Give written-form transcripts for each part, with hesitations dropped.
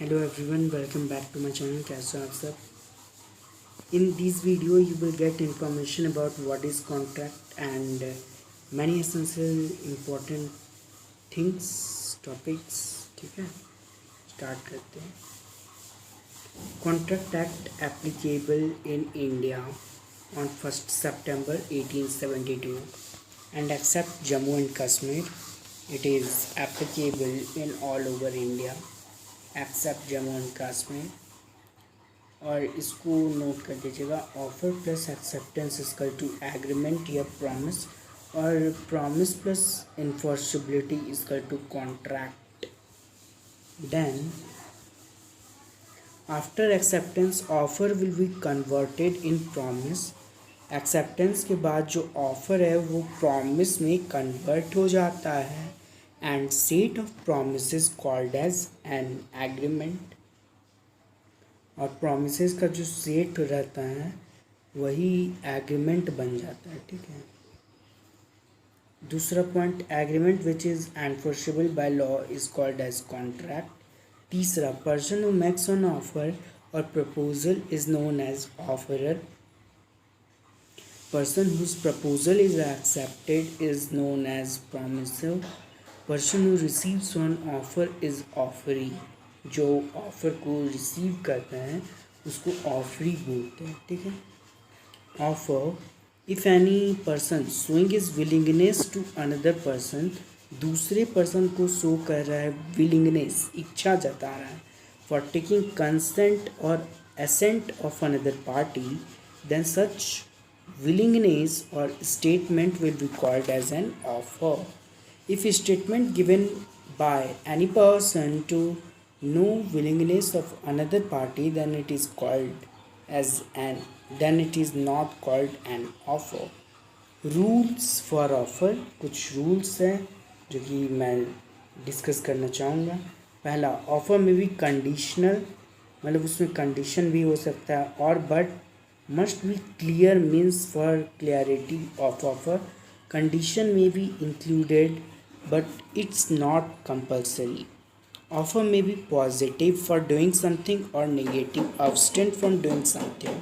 Hello everyone, welcome back to my channel. कैसे हो आप सब? In this video you will get information about what is contract and many essential important things topics. ठीक है, start करते हैं. Contract Act applicable in India on 1st September 1872 and except Jammu and Kashmir it is applicable in all over India except Jammu and Kashmir. और इसको note कर दीजिएगा. Offer plus acceptance equal to agreement या promise, और promise plus enforceability equal to contract. Then after acceptance offer will be converted in promise. Acceptance के बाद जो offer है वो प्रॉमिस में कन्वर्ट हो जाता है and set of promises called as an agreement. और promises का जो set रहता है वही agreement बन जाता है. ठीक है. दूसरा point, agreement which is enforceable by law is called as contract. तीसरा, person who makes an offer or proposal is known as offerer. Person whose proposal is accepted is known as promiser. Person who receives on offer is offeree. जो offer को receive करते हैं उसको offeree बोलते हैं. ठीक है. Offer, if any person showing is willingness to another person, दूसरे पर्सन को शो कर रहा है विलिंगनेस, इच्छा जता रहा है, फॉर टेकिंग कंसेंट और assent of another party, then such willingness or statement will be called as an offer. If a statement given by any person to no willingness of another party, then it is not called an offer. Rules for offer, कुछ rules हैं जो कि मैं discuss करना चाहूँगा. पहला, offer में भी कंडीशनल, मतलब उसमें कंडीशन भी हो सकता है, और but must be clear means for clarity of offer. Condition may be included but it's not compulsory. Offer may be positive for doing something or negative, abstain from doing something.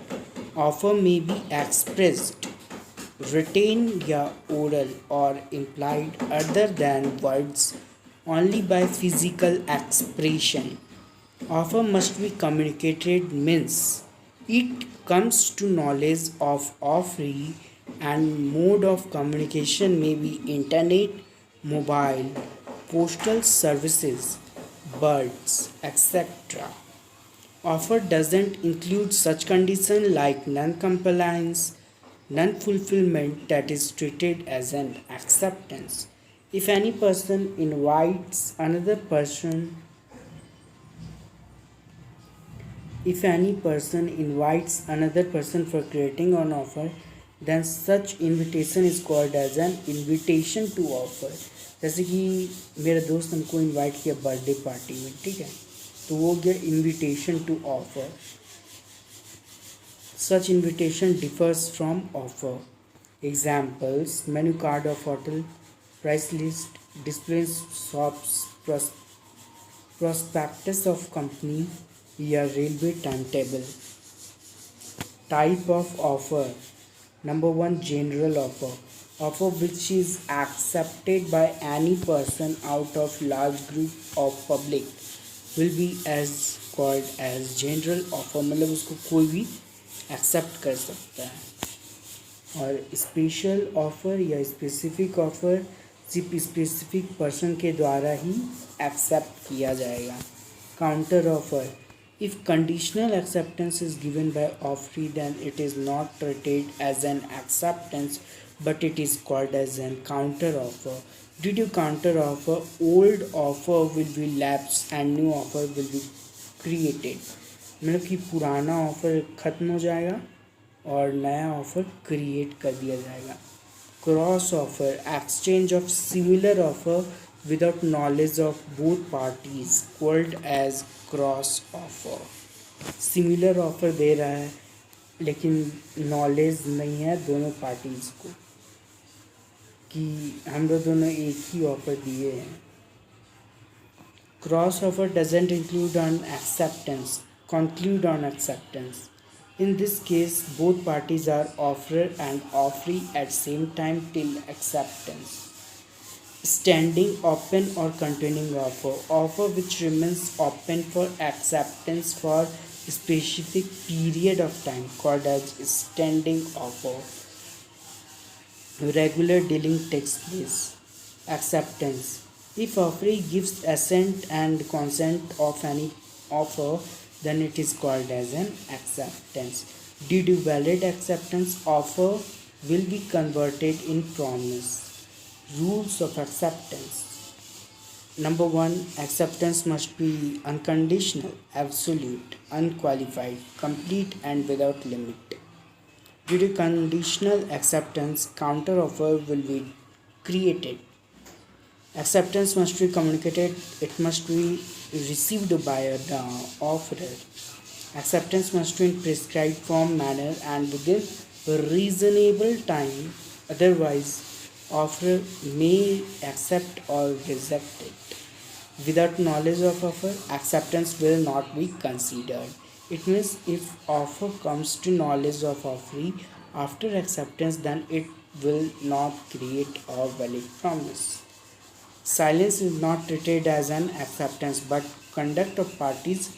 Offer may be expressed, written या oral or implied other than words, only by physical expression. Offer must be communicated means it comes to knowledge of offeree, and mode of communication may be internet, mobile, postal services, birds, etc. Offer doesn't include such condition like non-compliance, non-fulfillment that is treated as an acceptance. If any person invites another person for creating an offer, then such invitation is called as an invitation to offer. जैसे कि मेरा दोस्त हमको invite किया birthday party में, ठीक है, तो वो गया invitation to offer. Such invitation differs from offer. Examples, menu card of hotel, price list, display shops, prospectus of company या railway time table. Type of offer. Number 1, general offer. Offer which is accepted by any person out of large group of public will be as called as general offer. मतलब उसको कोई भी accept कर सकता है. और special offer या specific offer सिर्फ स्पेसिफिक पर्सन के द्वारा ही एक्सेप्ट किया जाएगा. Counter offer. If conditional acceptance is given by offeree, then it is not treated as an acceptance, but it is called as an counter offer. Due to counter offer, old offer will be lapsed and new offer will be created. मतलब कि पुराना offer ख़त्म हो जाएगा और नया offer create कर दिया जाएगा. Cross offer, exchange of similar offer without knowledge of both parties, called as cross offer. Similar offer दे रहा है लेकिन नॉलेज नहीं है दोनों पार्टीज़ को कि हम लोग दोनों एक ही ऑफर दिए हैं. Cross offer doesn't conclude on acceptance. In this case, both parties are offerer and offeree at same time till acceptance. Standing open or containing offer. Offer which remains open for acceptance for a specific period of time called as standing offer. Regular dealing takes place. Acceptance. If offeree gives assent and consent of any offer, then it is called as an acceptance. Due to valid acceptance, offer will be converted in promise. Rules of acceptance. Number 1, acceptance must be unconditional, absolute, unqualified, complete and without limit. Due to conditional acceptance, counteroffer will be created. Acceptance must be communicated, it must be received by the offerer. Acceptance must be in prescribed form, manner and within a reasonable time, otherwise offerer may accept or reject it. Without knowledge of offer, acceptance will not be considered. It means if offer comes to knowledge of offeree after acceptance, then it will not create a valid promise. Silence is not treated as an acceptance, but conduct of parties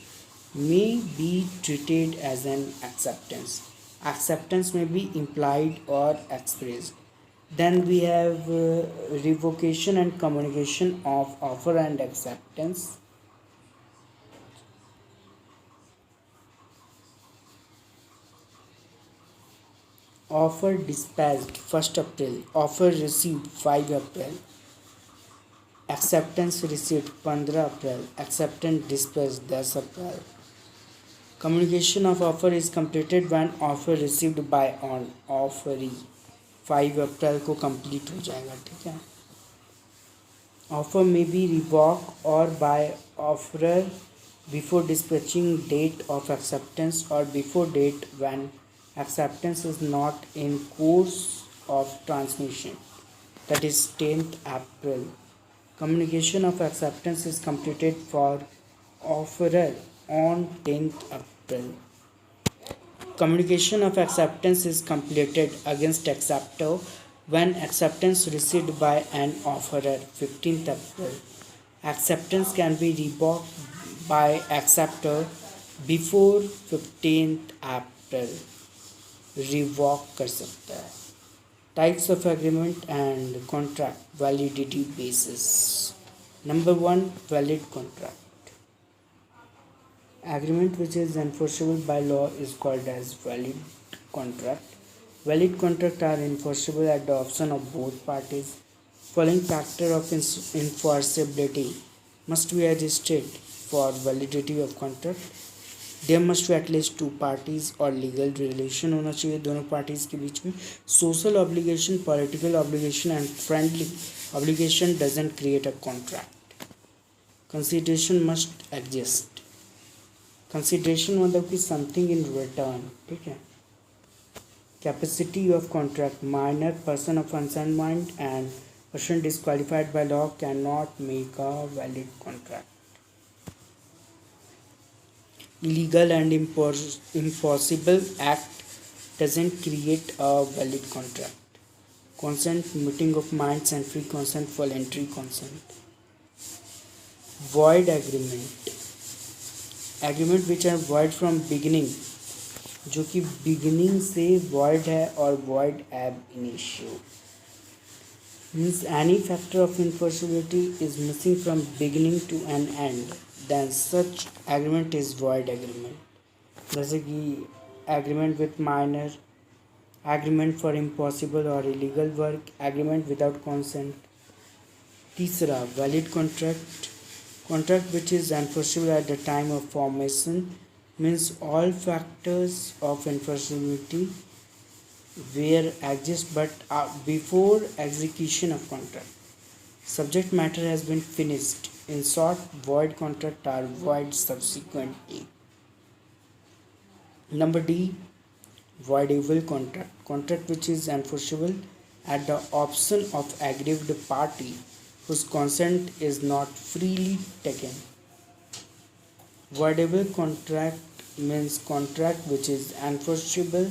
may be treated as an acceptance. Acceptance may be implied or expressed. Then we have revocation and communication of offer and acceptance. Offer dispatched 1st April. Offer received 5 April. Acceptance received 15 April. Acceptance dispatched 10 April. Communication of offer is completed when offer received by on offeree 5 अप्रैल को complete हो जाएगा. ठीक है. Offer may be revoke or by offeror before dispatching date of acceptance or before date when acceptance is not in course of transmission, that is 10th April. Communication of acceptance is completed for offerer on 10th April. Communication of acceptance is completed against acceptor when acceptance received by an offerer 15th April. Acceptance can be revoked by acceptor before 15th April. Revoke कर सकता है. Types of agreement and contract validity basis. Number 1, valid contract. Agreement which is enforceable by law is called as valid contract. Valid contract are enforceable at the option of both parties. Following factor of enforceability must be adjusted for validity of contract. There must be at least 2 parties और legal relation होना चाहिए दोनों parties के बीच में. Social obligation, political obligation and friendly obligation doesn't create a contract. Consideration must exist. Consideration मतलब कि something in return. ठीक है. Capacity of contract. Minor person of unsound mind and person disqualified by law can not make a valid contract. Illegal and impossible act doesn't create a valid contract. Consent, meeting of minds and free consent, voluntary consent. Void agreement. Agreement which are void from beginning, जो कि beginning से void है और void ab initio. Means any factor of enforceability is missing from beginning to an end, then such agreement is void agreement. जैसे कि agreement with minor, agreement for impossible or illegal work, agreement without consent. तीसरा, valid contract. Contract which is enforceable at the time of formation, means all factors of enforceability were exist but before execution of contract. Subject matter has been finished. In short, void contract are void subsequently. Number D, voidable contract. Contract which is enforceable at the option of aggrieved party whose consent is not freely taken. Voidable contract means contract which is enforceable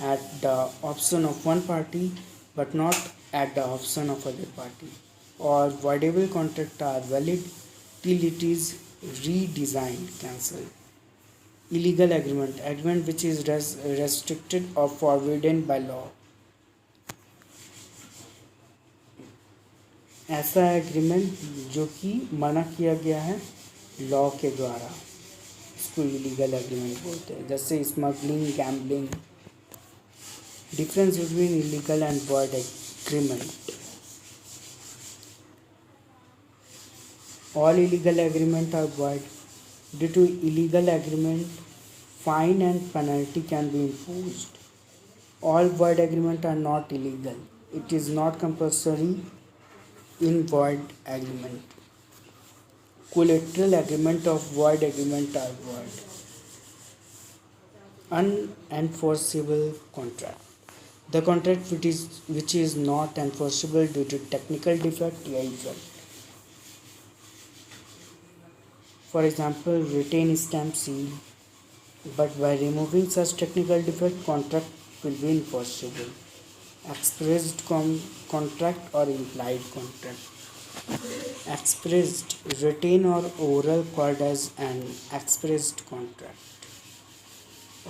at the option of one party but not at the option of other party. Or voidable contract are valid till it is redesigned, cancelled. Illegal agreement, agreement which is restricted or forbidden by law. ऐसा agreement जो कि मना किया गया है law के द्वारा, इसको इलीगल एग्रीमेंट बोलते हैं. जैसे smuggling, gambling. Difference between illegal and void agreement. All illegal agreements are void. Due to illegal agreement, fine and penalty can be imposed. All void agreements are not illegal. It is not compulsory in void agreement. Collateral agreement of void agreement are void. Unenforceable contract. The contract which is not enforceable due to technical defect या effect. For example, retain stamp seal, but by removing such technical defect, contract will be enforceable. Expressed contract or implied contract. Expressed, written or oral called as an expressed contract.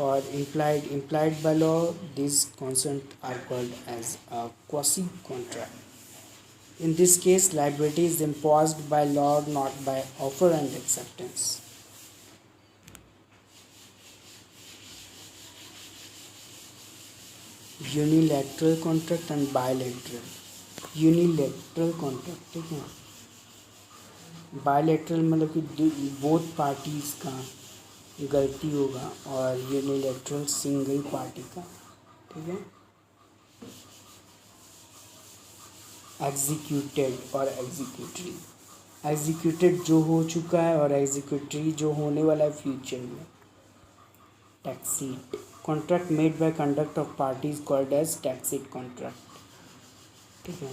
Or implied by law, these consents are called as a quasi contract. In this case, liability is imposed by law, not by offer and acceptance. Unilateral contract and bilateral. Unilateral contract, ठीक है. Bilateral मतलब कि both parties का गलती होगा और unilateral single party का, ठीक है. एग्जीक्यूटेड और एग्जीक्यूटरी. एग्जीक्यूटेड जो हो चुका है और एग्जीक्यूटरी जो होने वाला है फ्यूचर में. Tacit. Contract made by conduct of parties called as tacit contract, ठीक है.